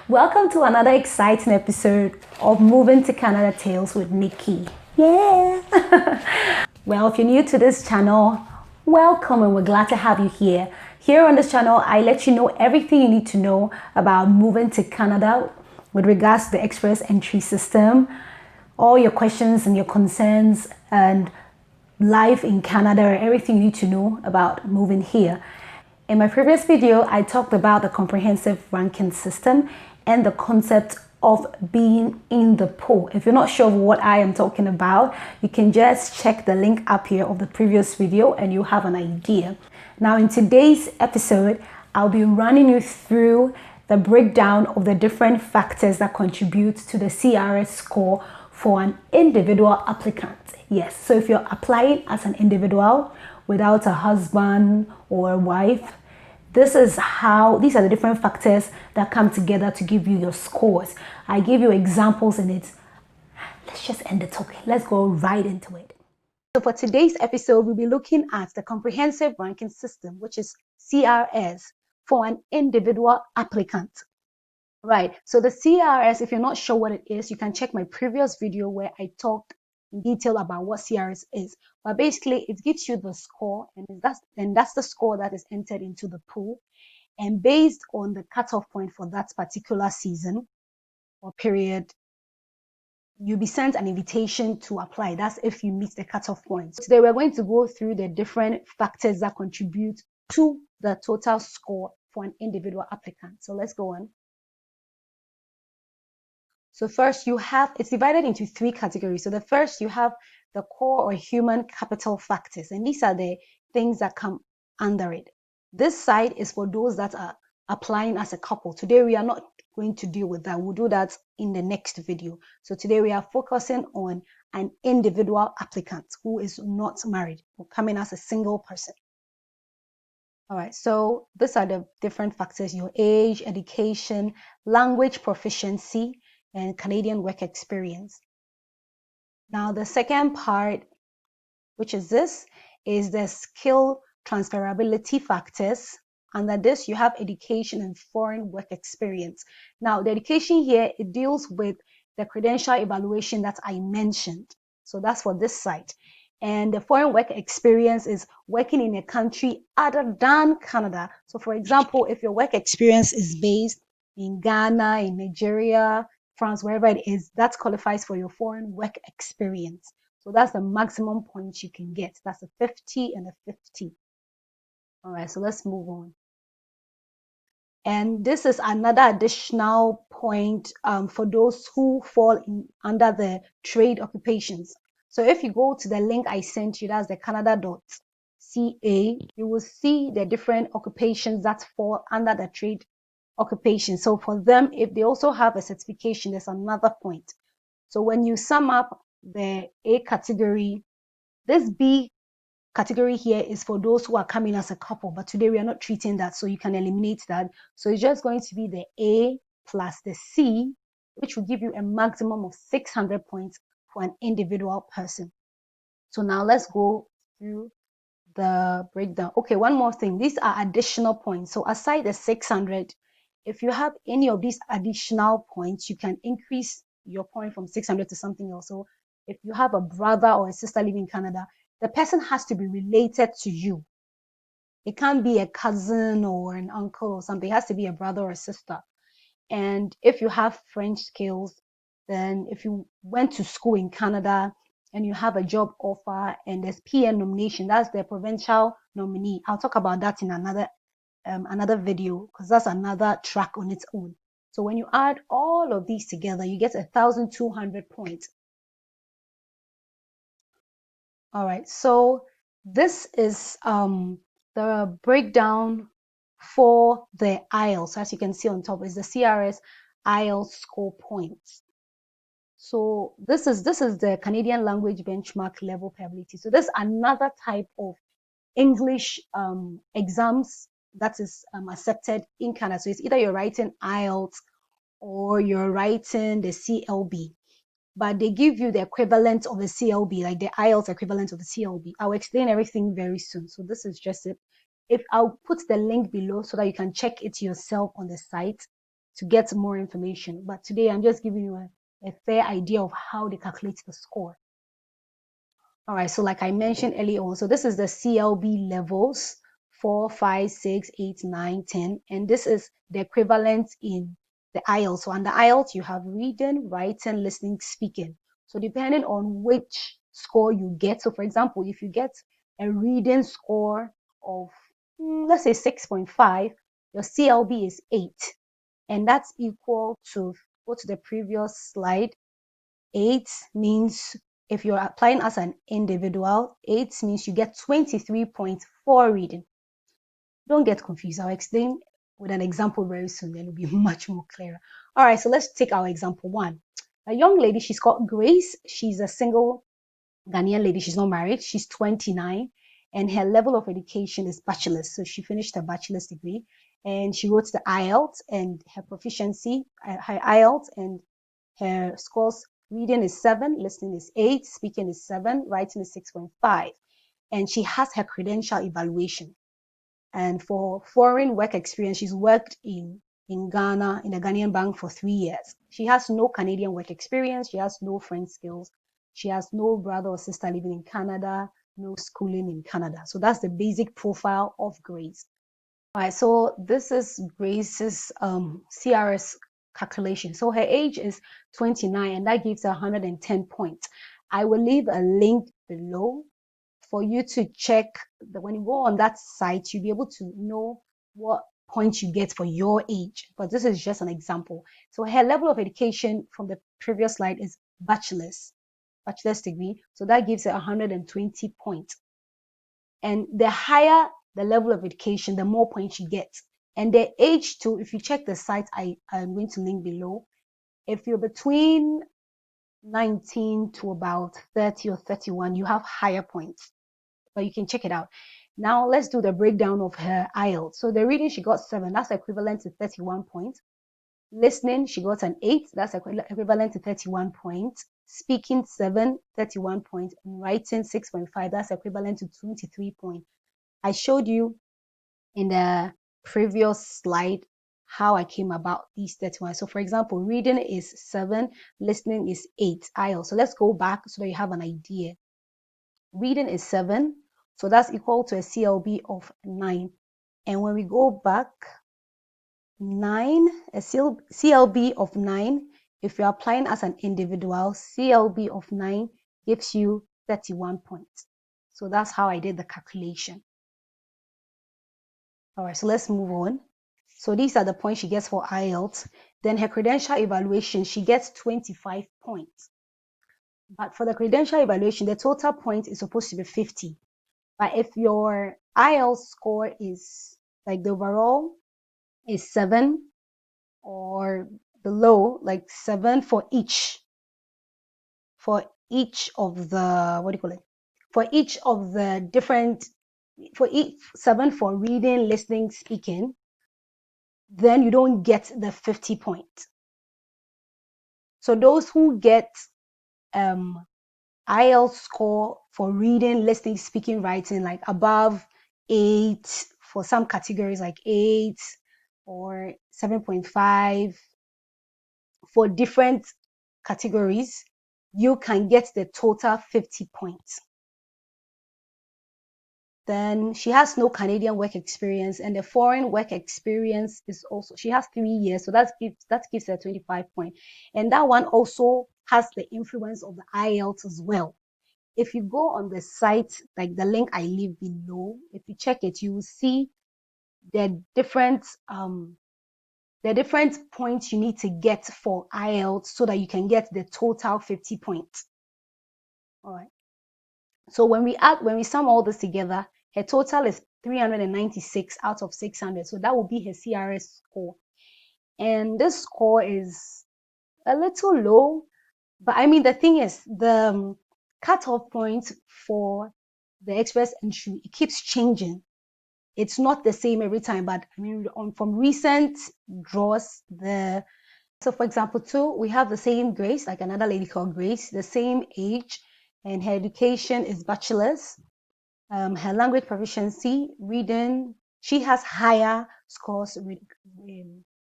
Welcome to another exciting episode of Moving to Canada Tales with Nikki. Yeah! Well, if you're new to this channel, welcome and we're glad to have you here. Here on this channel, I let you know everything you need to know about moving to Canada with regards to the express entry system, all your questions and your concerns and life in Canada, everything you need to know about moving here. In my previous video, I talked about the comprehensive ranking system and the concept of being in the pool. If you're not sure what I am talking about, you can just check the link up here of the previous video and you'll have an idea. Now in today's episode, I'll be running you through the breakdown of the different factors that contribute to the CRS score for an individual applicant. Yes, so if you're applying as an individual without a husband or a wife, these are the different factors that come together to give you your scores. I give you examples in it. Let's just end the talking. Let's go right into it. So for today's episode, we'll be looking at the comprehensive ranking system, which is CRS, for an individual applicant. Right, so the CRS, if you're not sure what it is, you can check my previous video where I talked in detail about what CRS is. But basically, it gives you the score, and that's the score that is entered into the pool. And based on the cutoff point for that particular season or period, you'll be sent an invitation to apply. That's if you meet the cutoff point. Today, we're going to go through the different factors that contribute to the total score for an individual applicant. So let's go on. So first it's divided into three categories. So the first, you have the core or human capital factors, and these are the things that come under it. This side is for those that are applying as a couple. Today we are not going to deal with that. We'll do that in the next video. So today we are focusing on an individual applicant who is not married or coming as a single person. All right, so these are the different factors: your age, education, language proficiency, and Canadian work experience. Now, the second part, which is this, is the skill transferability factors. Under this, you have education and foreign work experience. Now, the education here, it deals with the credential evaluation that I mentioned. So that's for this side. And the foreign work experience is working in a country other than Canada. So for example, if your work experience is based in Ghana, in Nigeria, France, wherever it is, that qualifies for your foreign work experience. So that's the maximum points you can get. That's a 50 and a 50. All right, so let's move on. And this is another additional point for those who fall under the trade occupations. So if you go to the link I sent you, that's the canada.ca, you will see the different occupations that fall under the trade occupation. So for them, if they also have a certification, there's another point. So when you sum up the A category, this B category here is for those who are coming as a couple, but today we are not treating that, so you can eliminate that. So it's just going to be the A plus the C, which will give you a maximum of 600 points for an individual person. So now let's go through the breakdown. Okay, one more thing. These are additional points. So aside the 600, if you have any of these additional points, you can increase your point from 600 to something else. So if you have a brother or a sister living in Canada, the person has to be related to you. It can't be a cousin or an uncle or something. It has to be a brother or a sister. And if you have French skills, then if you went to school in Canada and you have a job offer and there's PN nomination, that's the provincial nominee. I'll talk about that in another video because that's another track on its own. So when you add all of these together, you get 1,200 points. All right, so this is the breakdown for the IELTS. As you can see on top is the CRS IELTS score points. So this is the Canadian language benchmark level per ability. So there's another type of English exams that is accepted in Canada. So it's either you're writing IELTS or you're writing the CLB. But they give you the equivalent of the CLB, like the IELTS equivalent of the CLB. I'll explain everything very soon. So this is just it. I'll put the link below so that you can check it yourself on the site to get more information. But today I'm just giving you a fair idea of how they calculate the score. All right, so like I mentioned earlier on, so this is the CLB levels 4, 5, 6, 8, 9, 10, and this is the equivalent in the IELTS. So under IELTS, you have reading, writing, listening, speaking. So depending on which score you get, so for example, if you get a reading score of, let's say 6.5, your CLB is 8, and that's equal to, go to the previous slide, 8 means if you're applying as an individual, 8 means you get 23.4 reading. Don't get confused. I'll explain with an example very soon, then it'll be much more clearer. All right, so let's take our example 1. A young lady, she's called Grace. She's a single Ghanaian lady. She's not married. She's 29, and her level of education is bachelor's. So she finished her bachelor's degree, and she wrote the IELTS, and her proficiency, her IELTS, and her scores: reading is 7, listening is 8, speaking is 7, writing is 6.5. And she has her credential evaluation. And for foreign work experience, she's worked in Ghana, in a Ghanaian bank for 3 years. She has no Canadian work experience. She has no French skills. She has no brother or sister living in Canada, no schooling in Canada. So that's the basic profile of Grace. All right, so this is Grace's CRS calculation. So her age is 29, and that gives her 110 points. I will leave a link below for you to check. When you go on that site, you'll be able to know what points you get for your age. But this is just an example. So her level of education from the previous slide is bachelor's degree. So that gives her 120 points. And the higher the level of education, the more points you get. And the age too, if you check the site I'm going to link below, if you're between 19 to about 30 or 31, you have higher points. But you can check it out. Now let's do the breakdown of her IELTS. So the reading, she got 7, that's equivalent to 31 points. Listening, she got an 8, that's equivalent to 31 points. Speaking 7, 31 points. And writing 6.5, that's equivalent to 23 points. I showed you in the previous slide how I came about these 31. So for example, reading is 7, listening is 8 IELTS. So let's go back so that you have an idea. Reading is 7, so that's equal to a CLB of 9. And when we go back, 9, a CLB of 9, if you're applying as an individual, CLB of 9 gives you 31 points. So that's how I did the calculation. All right, so let's move on. So these are the points she gets for IELTS. Then her credential evaluation, she gets 25 points. But for the credential evaluation, the total point is supposed to be 50. But if your IELTS score is like the overall is 7 or below, like 7 for each of the, what do you call it? For each of the different, for each 7 for reading, listening, speaking, then you don't get the 50 points. So those who get IELTS score for reading, listening, speaking, writing, like above 8, for some categories like 8 or 7.5, for different categories, you can get the total 50 points. Then she has no Canadian work experience, and the foreign work experience is also, she has 3 years, so that gives her 25 points. And that one also has the influence of the IELTS as well. If you go on the site, like the link I leave below, if you check it, you will see the different points you need to get for IELTS so that you can get the total 50 points. All right. So when we sum all this together, her total is 396 out of 600. So that will be her CRS score. And this score is a little low, but I mean, the thing is, the cutoff point for the express entry, it keeps changing. It's not the same every time, but I mean, from recent draws, so for example, 2, we have the same Grace, like another lady called Grace, the same age, and her education is bachelor's. Her language proficiency, reading, she has higher scores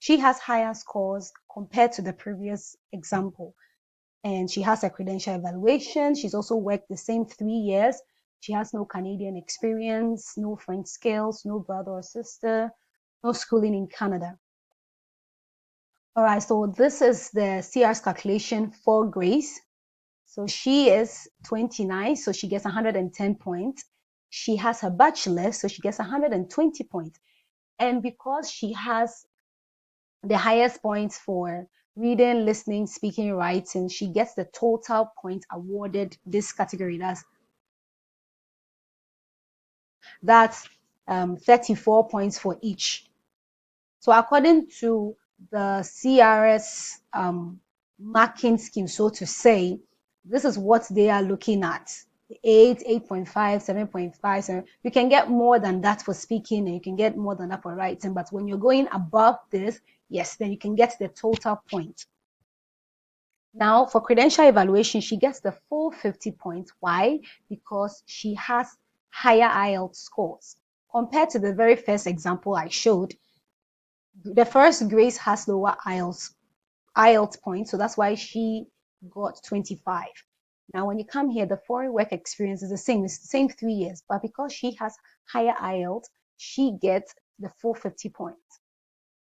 She has higher scores compared to the previous example. And she has a credential evaluation. She's also worked the same 3 years. She has no Canadian experience, no French skills, no brother or sister, no schooling in Canada. All right, so this is the CRS calculation for Grace. So she is 29, so she gets 110 points. She has her bachelor, so she gets 120 points. And because she has the highest points for reading, listening, speaking, writing, she gets the total points awarded this category. That's 34 points for each. So according to the CRS marking scheme, so to say, this is what they are looking at. 8, 8.5, 7.5, 7. You can get more than that for speaking and you can get more than that for writing. But when you're going above this, yes, then you can get the total point. Now, for credential evaluation, she gets the full 50 points. Why? Because she has higher IELTS scores. Compared to the very first example I showed, the first Grace has lower IELTS points, so that's why she got 25. Now, when you come here, the foreign work experience is the same. It's the same 3 years, but because she has higher IELTS, she gets the full 50 points.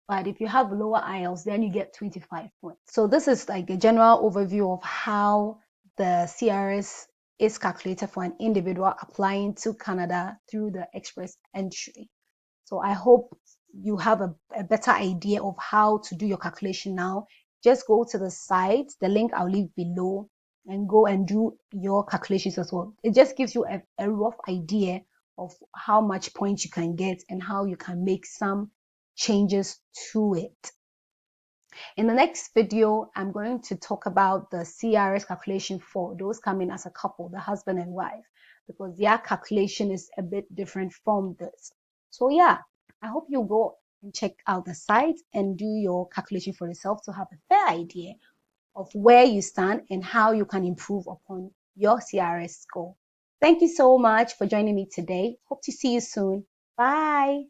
But if you have lower IELTS, then you get 25 points. So this is like a general overview of how the CRS is calculated for an individual applying to Canada through the express entry. So I hope you have a better idea of how to do your calculation now. Just go to the site, the link I'll leave below, and go and do your calculations as well. It just gives you a rough idea of how much points you can get and how you can make some changes to it. In the next video, I'm going to talk about the CRS calculation for those coming as a couple, the husband and wife, because their calculation is a bit different from this. So yeah, I hope you go and check out the site and do your calculation for yourself to have a fair idea of where you stand and how you can improve upon your CRS score. Thank you so much for joining me today. Hope to see you soon. Bye.